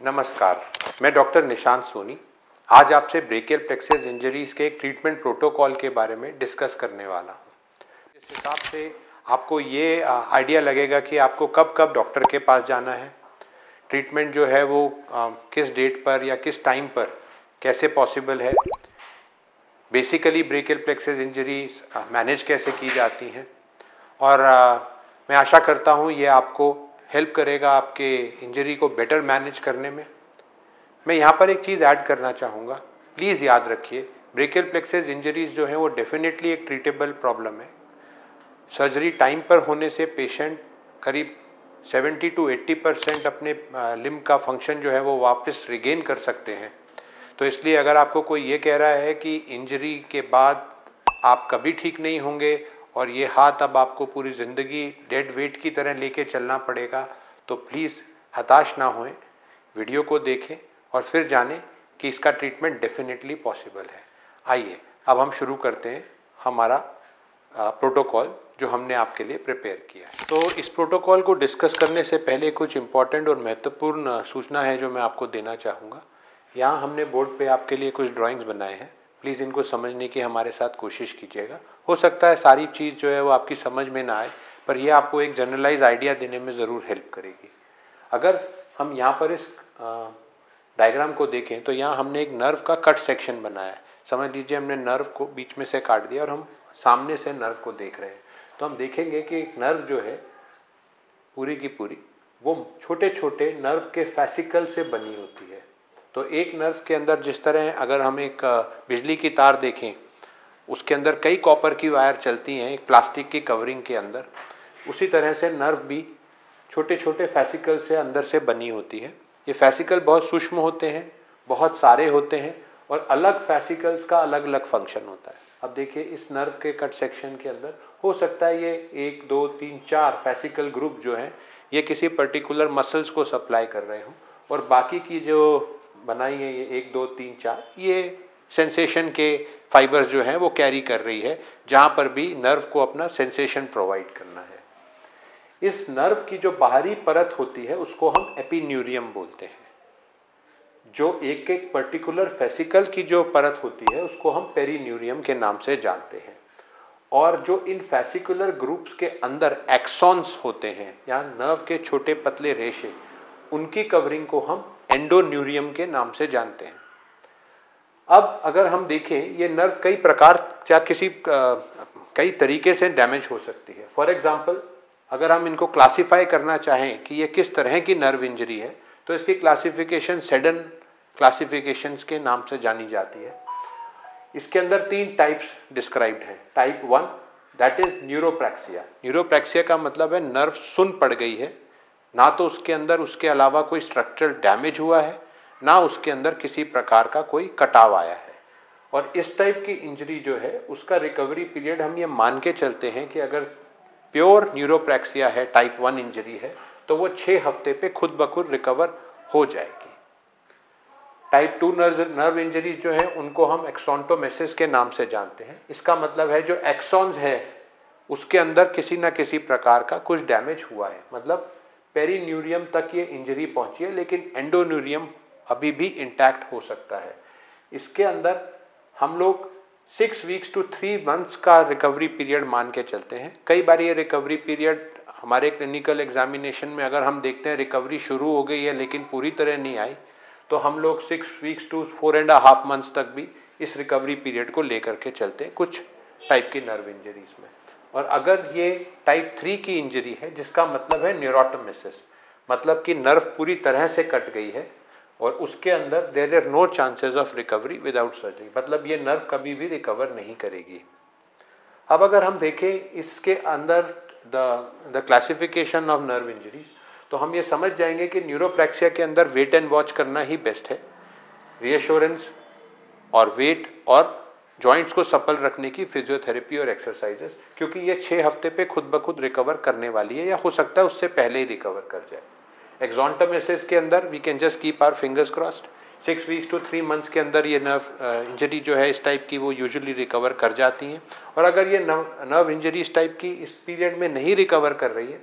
नमस्कार, मैं डॉक्टर निशांत सोनी आज आपसे ब्रेकियल प्लेक्सस इंजरीज के एक ट्रीटमेंट प्रोटोकॉल के बारे में डिस्कस करने वाला हूँ। इस हिसाब से आपको ये आइडिया लगेगा कि आपको कब कब डॉक्टर के पास जाना है, ट्रीटमेंट जो है वो किस डेट पर या किस टाइम पर कैसे पॉसिबल है, basically brachial plexus injuries manage कैसे की जाती हैं और मैं आशा करता हूँ ये आपको हेल्प करेगा आपके इंजरी को बेटर मैनेज करने में। मैं यहाँ पर एक चीज़ ऐड करना चाहूँगा, प्लीज़ याद रखिए ब्रेकियल प्लेक्सस इंजरीज जो हैं वो डेफिनेटली एक ट्रीटेबल प्रॉब्लम है। सर्जरी टाइम पर होने से पेशेंट करीब 70 to 80% अपने लिम्ब का फंक्शन जो है वो वापस रिगेन कर सकते हैं। तो इसलिए अगर आपको कोई ये कह रहा है कि इंजरी के बाद आप कभी ठीक नहीं होंगे और ये हाथ अब आपको पूरी ज़िंदगी डेड वेट की तरह लेके चलना पड़ेगा, तो प्लीज़ हताश ना होएं, वीडियो को देखें और फिर जानें कि इसका ट्रीटमेंट डेफिनेटली पॉसिबल है। आइए अब हम शुरू करते हैं हमारा प्रोटोकॉल जो हमने आपके लिए प्रिपेयर किया है। तो इस प्रोटोकॉल को डिस्कस करने से पहले कुछ इम्पॉर्टेंट और महत्वपूर्ण सूचना है जो मैं आपको देना चाहूँगा। यहाँ हमने बोर्ड पे आपके लिए कुछ ड्राइंग्स बनाए हैं, प्लीज़ इनको समझने की हमारे साथ कोशिश कीजिएगा। हो सकता है सारी चीज़ जो है वो आपकी समझ में ना आए, पर ये आपको एक जनरलाइज आइडिया देने में ज़रूर हेल्प करेगी। अगर हम यहाँ पर इस डायग्राम को देखें तो यहाँ हमने एक नर्व का कट सेक्शन बनाया है। समझ लीजिए हमने नर्व को बीच में से काट दिया और हम सामने से नर्व को देख रहे हैं। तो हम देखेंगे कि एक नर्व जो है पूरी की पूरी वो छोटे छोटे नर्व के फैसिकल से बनी होती है। तो एक नर्व के अंदर जिस तरह अगर हम एक बिजली की तार देखें, उसके अंदर कई कॉपर की वायर चलती हैं एक प्लास्टिक की कवरिंग के अंदर, उसी तरह से नर्व भी छोटे छोटे फैसिकल से अंदर से बनी होती है। ये फैसिकल बहुत सूक्ष्म होते हैं, बहुत सारे होते हैं और अलग फैसिकल्स का अलग अलग फंक्शन होता है। अब देखिए इस नर्व के कट सेक्शन के अंदर हो सकता है ये 1 2 3 4 फैसिकल ग्रुप जो हैं ये किसी पर्टिकुलर मसल्स को सप्लाई कर रहे हों और बाकी की जो बनाई है ये 1 2 3 4 ये सेंसेशन के फाइबर्स जो हैं वो कैरी कर रही है, जहाँ पर भी नर्व को अपना सेंसेशन प्रोवाइड करना है। इस नर्व की जो बाहरी परत होती है उसको हम एपिन्यूरियम बोलते हैं। जो एक एक पर्टिकुलर फेसिकल की जो परत होती है उसको हम पेरीन्यूरियम के नाम से जानते हैं। और जो इन फैसिकुलर ग्रुप्स के अंदर एक्सॉन्स होते हैं या नर्व के छोटे पतले रेशे, उनकी कवरिंग को हम एंडोन्यूरियम के नाम से जानते हैं। अब अगर हम देखें ये नर्व कई प्रकार या कई तरीके से डैमेज हो सकती है। फॉर एग्जांपल अगर हम इनको क्लासिफाई करना चाहें कि ये किस तरह की नर्व इंजरी है, तो इसकी क्लासिफिकेशन सेडन क्लासिफिकेशंस के नाम से जानी जाती है। इसके अंदर 3 टाइप्स डिस्क्राइब्ड हैं। Type 1 that is neuropraxia. Neuropraxia का मतलब है नर्व सुन पड़ गई है, ना तो उसके अंदर उसके अलावा कोई स्ट्रक्चरल डैमेज हुआ है, ना उसके अंदर किसी प्रकार का कोई कटाव आया है। और इस टाइप की इंजरी जो है उसका रिकवरी पीरियड हम ये मान के चलते हैं कि अगर प्योर न्यूरोप्रैक्सिया है, टाइप 1 इंजरी है, तो वो 6 हफ्ते पे खुद ब खुद रिकवर हो जाएगी। टाइप 2 नर्व इंजरीज जो है उनको हम एक्सॉन्टोमेसिस के नाम से जानते हैं। इसका मतलब है जो एक्सॉन्स है उसके अंदर किसी न किसी प्रकार का कुछ डैमेज हुआ है, मतलब पेरीन्यूरियम तक ये इंजरी पहुंची है लेकिन एंडोन्यूरियम अभी भी इंटैक्ट हो सकता है। इसके अंदर हम लोग 6 वीक्स to 3 मंथ्स का रिकवरी पीरियड मान के चलते हैं। कई बार ये रिकवरी पीरियड हमारे क्लिनिकल एग्जामिनेशन में अगर हम देखते हैं रिकवरी शुरू हो गई है लेकिन पूरी तरह नहीं आई, तो हम लोग 6 वीक्स to 4.5 मंथ्स तक भी इस रिकवरी पीरियड को लेकर के चलते हैं कुछ टाइप की नर्व इंजरीज में। और अगर ये टाइप 3 की इंजरी है जिसका मतलब है न्यूरोटोमिसिस, मतलब कि नर्व पूरी तरह से कट गई है और उसके अंदर there are no chances of recovery without surgery, मतलब ये नर्व कभी भी रिकवर नहीं करेगी। अब अगर हम देखें इसके अंदर the classification of nerve injuries, तो हम ये समझ जाएंगे कि न्यूरोप्रैक्सिया के अंदर वेट एंड वॉच करना ही बेस्ट है। रीअश्योरेंस और वेट और जॉइंट्स को सपल रखने की फिजियोथेरेपी और एक्सरसाइजेस, क्योंकि ये 6 हफ्ते पे खुद ब खुद रिकवर करने वाली है या हो सकता है उससे पहले ही रिकवर कर जाए। एक्सॉन्टोमेसिस के अंदर we can just keep our fingers crossed, 6 weeks to 3 months के अंदर ये नर्व इंजरी जो है इस टाइप की वो यूजुअली रिकवर कर जाती हैं। और अगर ये नर्व इंजरी इस टाइप की इस पीरियड में नहीं रिकवर कर रही है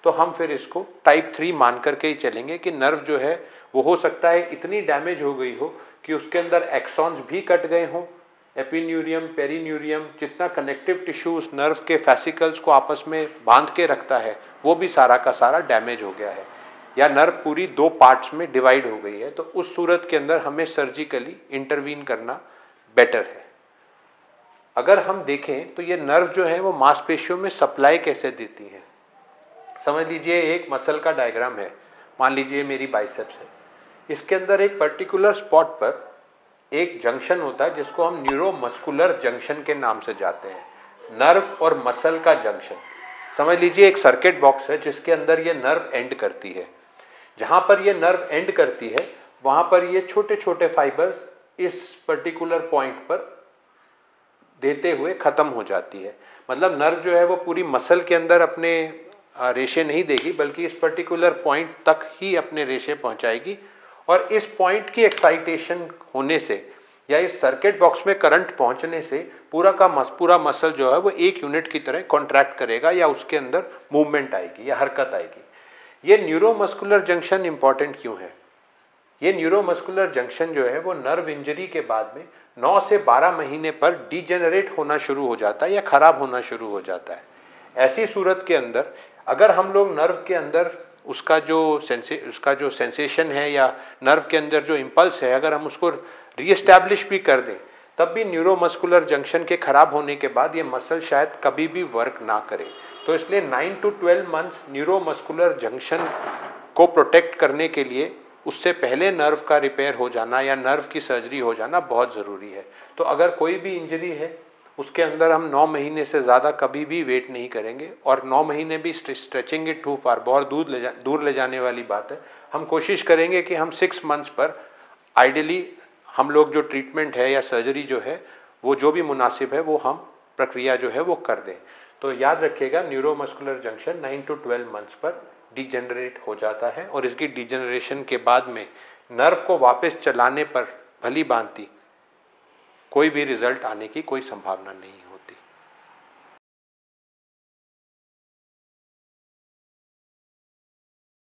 तो हम फिर इसको टाइप 3 मान करके ही चलेंगे कि नर्व जो है वो हो सकता है इतनी डैमेज हो गई हो कि उसके अंदर एक्सॉन्स भी कट गए हों, एपिन्यूरियम, पेरिन्यूरियम, जितना कनेक्टिव टिश्यू उस नर्व के फैसिकल्स को आपस में बांध के रखता है वो भी सारा का सारा डैमेज हो गया है, या नर्व पूरी 2 पार्ट्स में डिवाइड हो गई है। तो उस सूरत के अंदर हमें सर्जिकली इंटरवीन करना बेटर है। अगर हम देखें तो ये नर्व जो है वो मांसपेशियों में सप्लाई कैसे देती है। समझ लीजिए एक मसल का डायग्राम है, मान लीजिए मेरी बाइसेप्स है, इसके अंदर एक पर्टिकुलर स्पॉट पर एक जंक्शन होता है जिसको हम न्यूरोमस्कुलर जंक्शन के नाम से जाते हैं, नर्व और मसल का जंक्शन। समझ लीजिए एक सर्किट बॉक्स है जिसके अंदर ये नर्व एंड करती है। जहाँ पर ये नर्व एंड करती है वहाँ पर ये छोटे छोटे फाइबर्स इस पर्टिकुलर पॉइंट पर देते हुए ख़त्म हो जाती है। मतलब नर्व जो है वो पूरी मसल के अंदर अपने रेशे नहीं देगी, बल्कि इस पर्टिकुलर पॉइंट तक ही अपने रेशे पहुंचाएगी, और इस पॉइंट की एक्साइटेशन होने से या इस सर्किट बॉक्स में करंट पहुंचने से पूरा मसल जो है वो एक यूनिट की तरह कॉन्ट्रैक्ट करेगा, या उसके अंदर मूवमेंट आएगी या हरकत आएगी। ये न्यूरोमस्कुलर जंक्शन इंपॉर्टेंट क्यों है? ये न्यूरोमस्कुलर जंक्शन जो है वो नर्व इंजरी के बाद में 9 से 12 महीने पर डिजेनरेट होना शुरू हो जाता है या खराब होना शुरू हो जाता है। ऐसी सूरत के अंदर अगर हम लोग नर्व के अंदर उसका जो सेंसेशन है या नर्व के अंदर जो इम्पल्स है, अगर हम उसको रीएस्टैब्लिश भी कर दें, तब भी न्यूरोमस्कुलर जंक्शन के खराब होने के बाद ये मसल शायद कभी भी वर्क ना करे। तो इसलिए 9 to 12 मंथ्स न्यूरोमस्कुलर जंक्शन को प्रोटेक्ट करने के लिए उससे पहले नर्व का रिपेयर हो जाना या नर्व की सर्जरी हो जाना बहुत ज़रूरी है। तो अगर कोई भी इंजरी है उसके अंदर हम 9 महीने से ज़्यादा कभी भी वेट नहीं करेंगे, और 9 महीने भी स्ट्रेचिंग इट टू फार, बहुत दूर ले जाने वाली बात है। हम कोशिश करेंगे कि हम 6 मंथ्स पर आइडियली हम लोग जो ट्रीटमेंट है या सर्जरी जो है वो जो भी मुनासिब है वो हम प्रक्रिया जो है वो कर दें। तो याद रखिएगा न्यूरोमस्कुलर जंक्शन 9 to 12 मंथ्स पर डिजेनरेट हो जाता है, और इसकी डिजेनरेशन के बाद में नर्व को वापस चलाने पर भली भांति कोई भी रिजल्ट आने की कोई संभावना नहीं हो।